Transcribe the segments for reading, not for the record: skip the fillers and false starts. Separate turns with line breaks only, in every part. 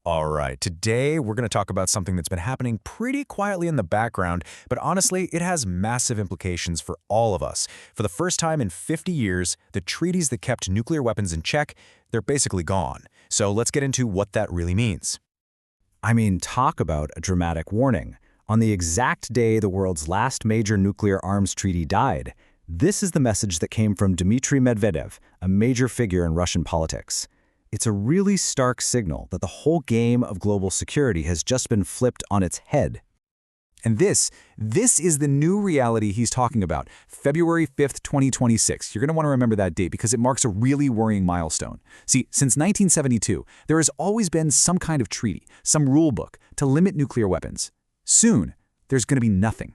All right, today we're going to talk about something that's been happening pretty quietly in the background, but honestly, it has massive implications for all of us. For the first time in 50 years, the treaties that kept nuclear weapons in check, they're basically gone. So let's get into what that really means.
I mean, talk about a dramatic warning. On the exact day the world's last major nuclear arms treaty died, this is the message that came from Dmitry Medvedev, a major figure in Russian politics. It's a really stark signal that the whole game of global security has just been flipped on its head.
And this is the new reality he's talking about, February 5th, 2026. You're going to want to remember that date because it marks a really worrying milestone. See, since 1972, there has always been some kind of treaty, some rule book to limit nuclear weapons. Soon, there's going to be nothing.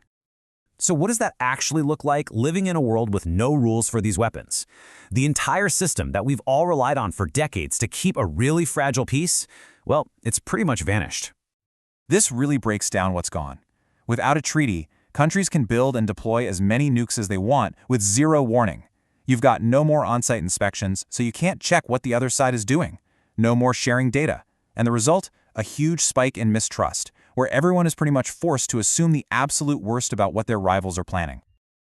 So what does that actually look like living in a world with no rules for these weapons? The entire system that we've all relied on for decades to keep a really fragile peace, well, it's pretty much vanished.
This really breaks down what's gone. Without a treaty, countries can build and deploy as many nukes as they want with zero warning. You've got no more on-site inspections, so you can't check what the other side is doing. No more sharing data. And the result? A huge spike in mistrust, where everyone is pretty much forced to assume the absolute worst about what their rivals are planning.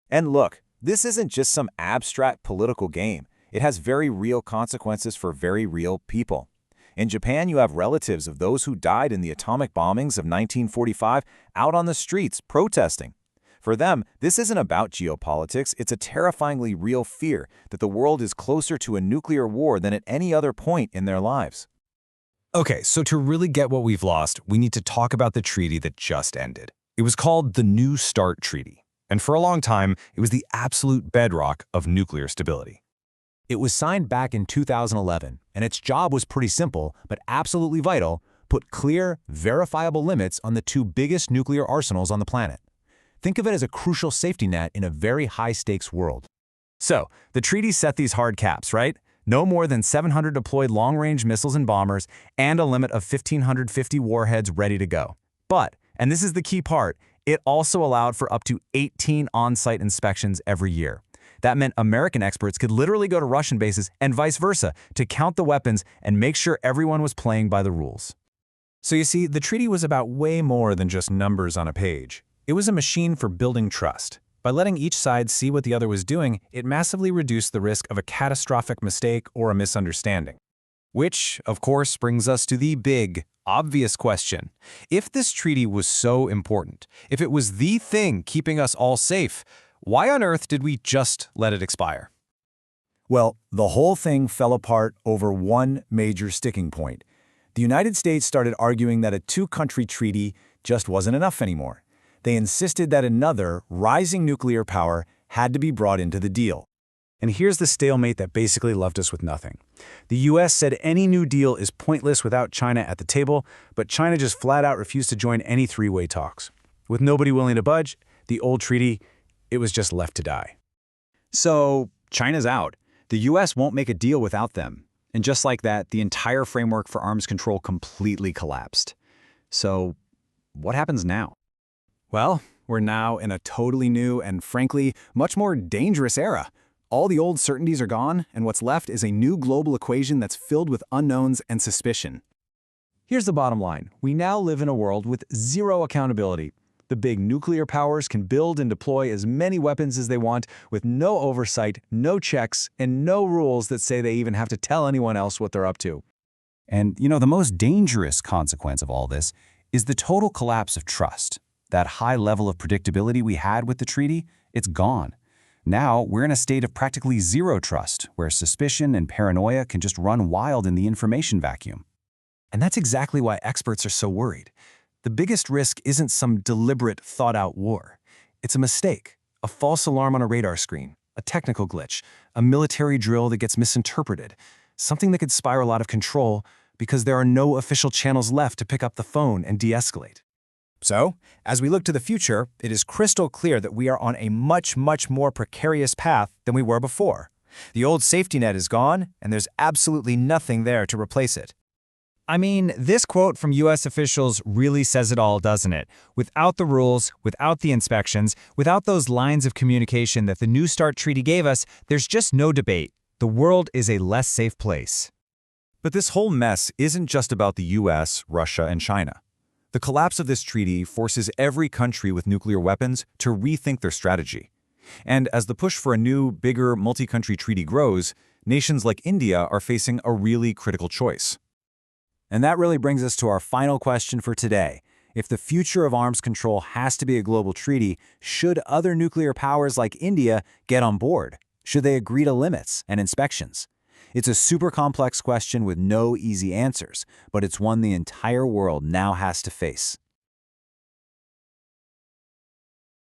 And look, this isn't just some abstract political game. It has very real consequences for very real people. In Japan, you have relatives of those who died in the atomic bombings of 1945 out on the streets protesting. For them, this isn't about geopolitics. It's a terrifyingly real fear that the world is closer to a nuclear war than at any other point in their lives.
Okay, so to really get what we've lost, we need to talk about the treaty that just ended. It was called the New START Treaty, and for a long time, it was the absolute bedrock of nuclear stability. It was signed back in 2011, and its job was pretty simple, but absolutely vital: put clear, verifiable limits on the two biggest nuclear arsenals on the planet. Think of it as a crucial safety net in a very high-stakes world. So, the treaty set these hard caps, right? No more than 700 deployed long-range missiles and bombers, and a limit of 1,550 warheads ready to go. But, and this is the key part, it also allowed for up to 18 on-site inspections every year. That meant American experts could literally go to Russian bases and vice versa to count the weapons and make sure everyone was playing by the rules. So you see, the treaty was about way more than just numbers on a page. It was a machine for building trust. By letting each side see what the other was doing, it massively reduced the risk of a catastrophic mistake or a misunderstanding. Which, of course, brings us to the big, obvious question. If this treaty was so important, if it was the thing keeping us all safe, why on earth did we just let it expire?
Well, the whole thing fell apart over one major sticking point. The United States started arguing that a two-country treaty just wasn't enough anymore. They insisted that another, rising nuclear power had to be brought into the deal. And here's the stalemate that basically left us with nothing. The US said any new deal is pointless without China at the table, but China just flat out refused to join any three-way talks. With nobody willing to budge, the old treaty, it was just left to die. So, China's out. The US won't make a deal without them. And just like that, the entire framework for arms control completely collapsed. So, what happens now? Well, we're now in a totally new and, frankly, much more dangerous era. All the old certainties are gone, and what's left is a new global equation that's filled with unknowns and suspicion. Here's the bottom line. We now live in a world with zero accountability. The big nuclear powers can build and deploy as many weapons as they want with no oversight, no checks, and no rules that say they even have to tell anyone else what they're up to. And, the most dangerous consequence of all this is the total collapse of trust. That high level of predictability we had with the treaty, it's gone. Now, we're in a state of practically zero trust, where suspicion and paranoia can just run wild in the information vacuum.
And that's exactly why experts are so worried. The biggest risk isn't some deliberate, thought-out war. It's a mistake, a false alarm on a radar screen, a technical glitch, a military drill that gets misinterpreted, something that could spiral out of control because there are no official channels left to pick up the phone and de-escalate. So, as we look to the future, it is crystal clear that we are on a much more precarious path than we were before. The old safety net is gone, and there's absolutely nothing there to replace it.
I mean, this quote from U.S. officials really says it all, doesn't it? Without the rules, without the inspections, without those lines of communication that the New START Treaty gave us, there's just no debate. The world is a less safe place.
But this whole mess isn't just about the US, Russia, and China. The collapse of this treaty forces every country with nuclear weapons to rethink their strategy. And as the push for a new, bigger, multi-country treaty grows, nations like India are facing a really critical choice.
And that really brings us to our final question for today. If the future of arms control has to be a global treaty, should other nuclear powers like India get on board? Should they agree to limits and inspections? It's a super complex question with no easy answers, but it's one the entire world now has to face.